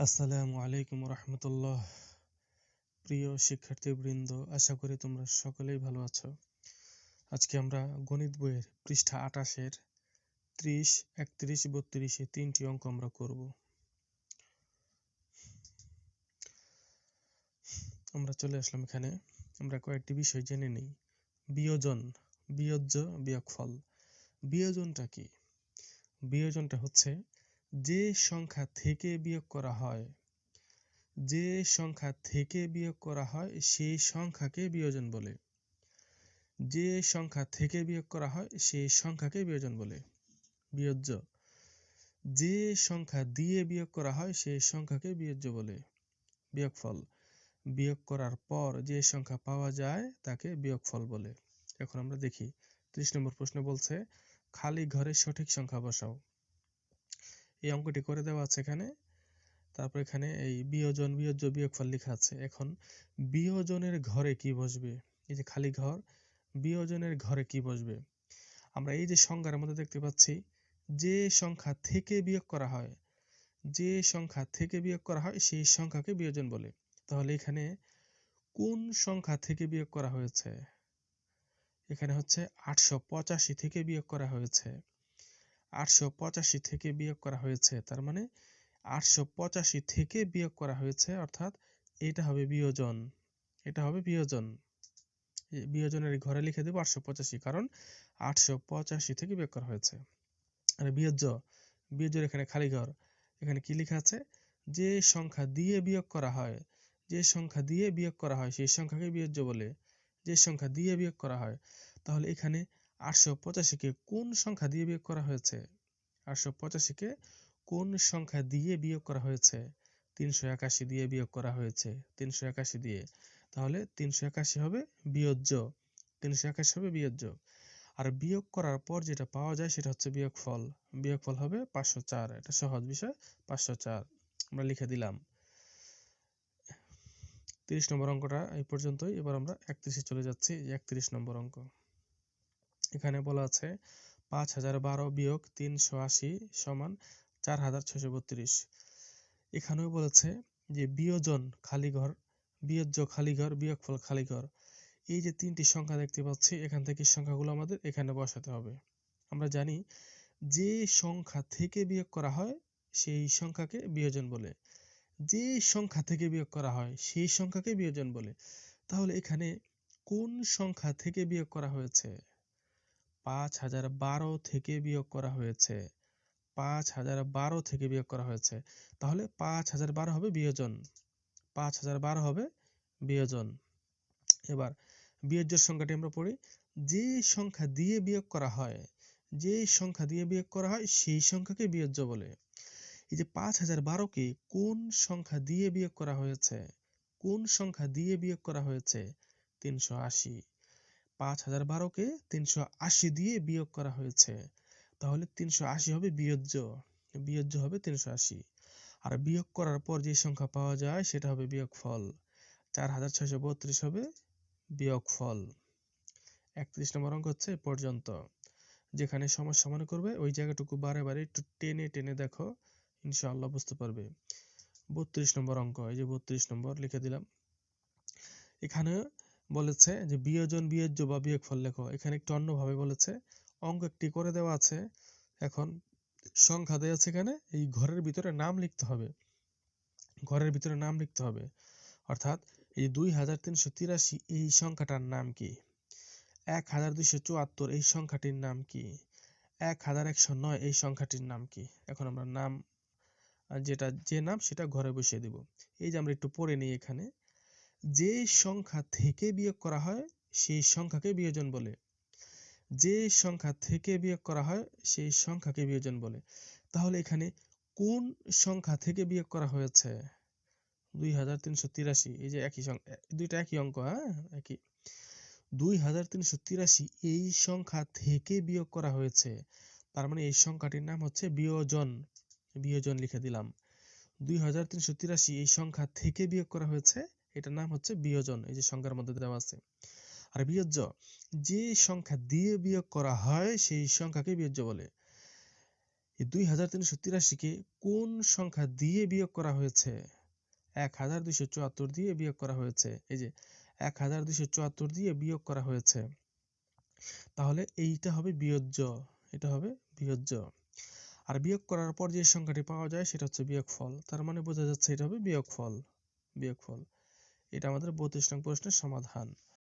আসসালামু আলাইকুম রহমতুল্লাহ। প্রিয় শিক্ষার্থীবৃন্দ, আশা করি তোমরা সকলেই ভালো আছো। আজকে আমরা গণিত বইয়ের পৃষ্ঠা 28-এর 30, 31, 32 তিনটি অঙ্ক আমরা করব। আমরা চলে আসলাম এখানে। আমরা কয়েকটি বিষয় জেনে নিই। বিয়োজন, বিয়োজ্য, বিয়োগফল। বিয়োজনটা কি? বিয়োজনটা হচ্ছে যে সংখ্যা থেকে বিয়োগ করা হয়, যে সংখ্যা থেকে বিয়োগ করা হয় সেই সংখ্যাকে বিয়োজন বলে। যে সংখ্যা থেকে বিয়োগ করা হয় সেই সংখ্যাকে বিয়োজন বলে। বিয়োজ্য, যে সংখ্যা দিয়ে বিয়োগ করা হয় সেই সংখ্যাকে বিয়োজ্য বলে। বিয়োগফল, বিয়োগ করার পর যে সংখ্যা পাওয়া যায় তাকে বিয়োগফল বলে। এখন আমরা দেখি 30 নম্বর প্রশ্ন বলছে খালি ঘরে সঠিক সংখ্যা বসাও। এই অঙ্কটি করে দেওয়া আছে এখানে। তারপর এখানে এই বিয়োজন, বিয়োজ্য, বিয়োগফল লেখা আছে। এখন বিয়োজনের ঘরে কি বসবে? এই যে খালি ঘর, বিয়োজনের ঘরে কি বসবে? আমরা এই যে সংজ্ঞার মধ্যে দেখতে পাচ্ছি যে সংখ্যা থেকে বিয়োগ করা হয়, যে সংখ্যা থেকে বিয়োগ করা হয় সেই সংখ্যাকে বিয়োজন বলে। তাহলে এখানে কোন সংখ্যা থেকে বিয়োগ করা হয়েছে? এখানে হচ্ছে 885 থেকে বিয়োগ করা হয়েছে। 885 থেকে বিয়োগ করা হয়েছে, তার মানে 885 থেকে বিয়োগ করা হয়েছে, অর্থাৎ এটা হবে বিয়োজন। এটা হবে বিয়োজন। বিয়োজনের ঘরে লিখে দেব 885, কারণ 885 থেকে বিয়োগ করা হয়েছে। আর বিয়োজ্য, বিয়োজ্যের এখানে খালি ঘর। এখানে কি লেখা আছে? যে সংখ্যা দিয়ে বিয়োগ করা হয়, যে সংখ্যা দিয়ে বিয়োগ করা হয় সেই সংখ্যাকে বিয়োজ্য বলে। যে সংখ্যা দিয়ে বিয়োগ করা হয়, তাহলে এখানে 885-কে কোন সংখ্যা দিয়ে বিয়োগ করা হয়েছে? 885-কে কোন সংখ্যা দিয়ে বিয়োগ করা হয়েছে? 381 দিয়ে বিয়োগ করা হয়েছে, 381 দিয়ে। তাহলে 381 হবে বিয়োজ্য, 381 হবে বিয়োজ্য। আর বিয়োগ করার পর যেটা পাওয়া যায় সেটা হচ্ছে বিয়োগফল। বিয়োগফল হবে 504। এটা সহজ বিষয়, 504 আমরা লিখে দিলাম। 30 নম্বর অঙ্কটা এই পর্যন্তই। এবার আমরা 31-এ চলে যাচ্ছি। 31 নম্বর অঙ্ক। এখানে বলা আছে 5012 বিয়োগ 380 সমান 4632। এখানেও বলেছে যে বিয়োজন খালি ঘর, বিয়োজ্য খালি ঘর, বিয়োগফল খালি ঘর। এই যে তিনটি সংখ্যা দেখতে পাচ্ছি, এখান থেকে সংখ্যাগুলো আমাদের এখানে বসাতে হবে। আমরা জানি যে সংখ্যা থেকে বিয়োগ করা হয় সেই সংখ্যাকে বিয়োজন বলে। যে সংখ্যা থেকে বিয়োগ করা হয় সেই সংখ্যাকে বিয়োজন বলে। তাহলে এখানে কোন সংখ্যা থেকে বিয়োগ করা হয়েছে? 5012 থেকে বিয়োগ করা হয়েছে। 5012 থেকে বিয়োগ করা হয়েছে। তাহলে 5012 হবে বিয়োজন। 5012 হবে বিয়োজন। এবার বিয়োজ্যের সংখ্যাটি আমরা পড়ি। যে সংখ্যা দিয়ে বিয়োগ করা হয়, যে সংখ্যা দিয়ে বিয়োগ করা হয় সেই সংখ্যাকে বিয়োজ্য বলে। এই যে 5012-কে কোন সংখ্যা দিয়ে বিয়োগ করা হয়েছে? কোন সংখ্যা দিয়ে বিয়োগ করা হয়েছে? 380। 5012-কে 380 দিয়ে বিয়োগ করা হয়েছে, তাহলে 380 হবে বিয়োজ্য। বিয়োজ্য হবে 380। আর বিয়োগ করার পর যে সংখ্যা পাওয়া যায় সেটা হবে বিয়োগফল। 4632 হবে বিয়োগফল। 31 নম্বর অঙ্ক হচ্ছে এ পর্যন্ত। যেখানে সমস্যা মনে করবে ওই জায়গাটুকু বারে বারে একটু টেনে টেনে দেখো, ইনশাআল্লাহ বুঝতে পারবে। 32 নম্বর অঙ্ক, এই যে 32 নম্বর লিখে দিলাম। এখানে বলেছে যে বিয়োজন, বিয়োজ্য বা বিয়োগফল লেখো। এখানে একটু অন্যভাবে বলেছে। অঙ্ক একটি করে দেওয়া আছে, এখন সংখ্যা দেওয়া আছে, এখানে এই ঘরের ভিতরে নাম লিখতে হবে। ঘরের ভিতরে নাম লিখতে হবে, অর্থাৎ এই 2383 এই সংখ্যাটার নাম কি? 1274 এই সংখ্যাটির নাম কি? 1109 এই সংখ্যাটির নাম কি? এখন আমরা নাম, যেটা যে নাম সেটা ঘরে বসিয়ে দিব। এই যে আমরা একটু পড়ে নিই এখানে। যে সংখ্যা থেকে বিয়োগ করা হয় সেই সংখ্যাকে বিয়োজন বলে। যে সংখ্যা থেকে বিয়োগ করা হয় সেই সংখ্যাকে বিয়োজন বলে। তাহলে এখানে কোন সংখ্যা থেকে বিয়োগ করা হয়েছে? 2383, এই যে একই সংখ্যা, দুইটা একই অঙ্ক, হ্যাঁ একই। 2383 এই সংখ্যা থেকে বিয়োগ করা হয়েছে, তার মানে এই সংখ্যাটির নাম হচ্ছে বিয়োজন। বিয়োজন লিখে দিলাম। 2383 এই সংখ্যা থেকে বিয়োগ করা হয়েছে, এটার নাম হচ্ছে বিয়োজন, এই যে সংখ্যার মধ্যে দেওয়া আছে। আর বিয়োজ্য, যে সংখ্যা দিয়ে বিয়োগ করা হয় সেই সংখ্যাকে বিয়োজ্য বলে। এই 2383-কে কোন সংখ্যা দিয়ে বিয়োগ করা হয়েছে? 1274 দিয়ে বিয়োগ করা হয়েছে। এই যে 1274 দিয়ে বিয়োগ করা হয়েছে। তাহলে এইটা হবে বিয়োজ্য, এটা হবে বিয়োজ্য। আর বিয়োগ করার পর যে সংখ্যাটি পাওয়া যায় সেটা হচ্ছে বিয়োগফল। তার মানে বোঝা যাচ্ছে এটা হবে বিয়োগফল। বিয়োগফল। এটা আমাদের 32 নং প্রশ্নের সমাধান।